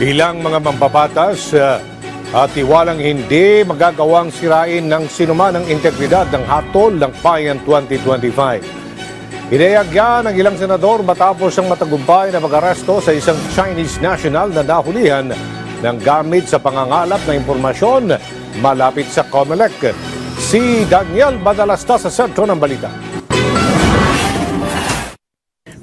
Ilang mga mambabatas at tiwalang hindi magagawang sirain ng sinuman ang integridad ng hatol ng Bayan 2025. Inihayag yan ng ilang senador matapos ang matagumpay na mag-aresto sa isang Chinese national na nahulihan ng gamit sa pangangalap na impormasyon malapit sa COMELEC. Si Daniel Badalasta sa sentro ng balita.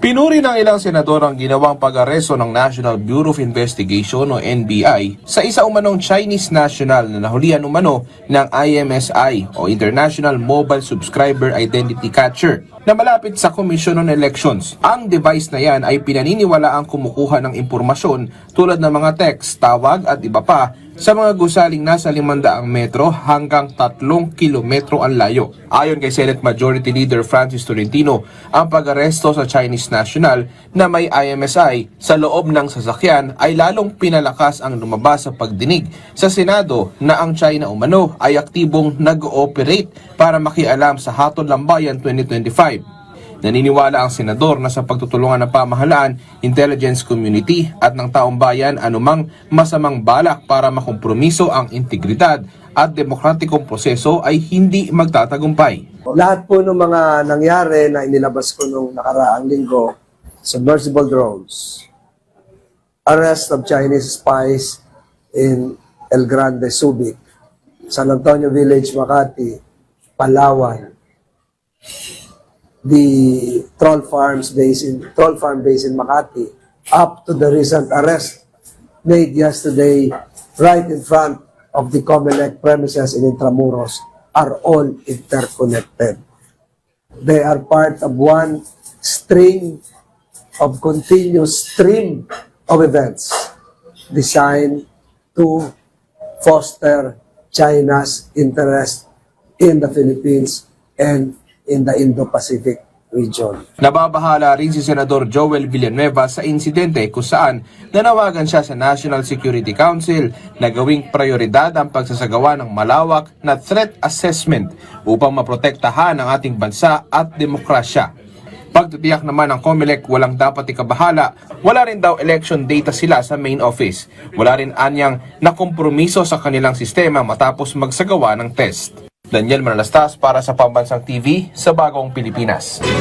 Pinuri ng ilang senador ang ginawang pag-aresto ng National Bureau of Investigation o NBI sa isa umanong Chinese national na nahulihan umano ng IMSI o International Mobile Subscriber Identity Catcher na malapit sa Commission on Elections. Ang device na yan ay pinaniniwalaang kumukuha ng impormasyon tulad ng mga text, tawag at iba pa sa mga gusaling nasa 500 metro hanggang 3 kilometro ang layo. Ayon kay Senate Majority Leader Francis Tolentino, ang pag-aresto sa Chinese national na may IMSI sa loob ng sasakyan ay lalong pinalakas ang lumabas sa pagdinig sa Senado na ang China umano ay aktibong nag-ooperate para makialam sa hatol ng bayan 2025. Naniniwala ang senador na sa pagtutulungan ng pamahalaan, intelligence community at ng taong bayan anumang masamang balak para makompromiso ang integridad at demokratikong proseso ay hindi magtatagumpay. Lahat po ng mga nangyari na inilabas ko nung nakaraang linggo, submersible drones, arrest of Chinese spies in El Grande, Subic, San Antonio Village, Makati, Palawan, the troll farm base in Makati, up to the recent arrest made yesterday right in front of the COMELEC premises in Intramuros, are all interconnected. They are part of one string of continuous stream of events designed to foster China's interest in the Philippines and in the Indo-Pacific region. Nababahala rin si Senador Joel Villanueva sa insidente kung saan nanawagan siya sa National Security Council na gawing prioridad ang pagsasagawa ng malawak na threat assessment upang maprotektahan ang ating bansa at demokrasya. Pagtitiyak naman ng COMELEC walang dapat ikabahala, wala rin daw election data sila sa main office. Wala rin anyang nakompromiso sa kanilang sistema matapos magsagawa ng test. Daniel Manalastas para sa Pambansang TV sa Bagong Pilipinas.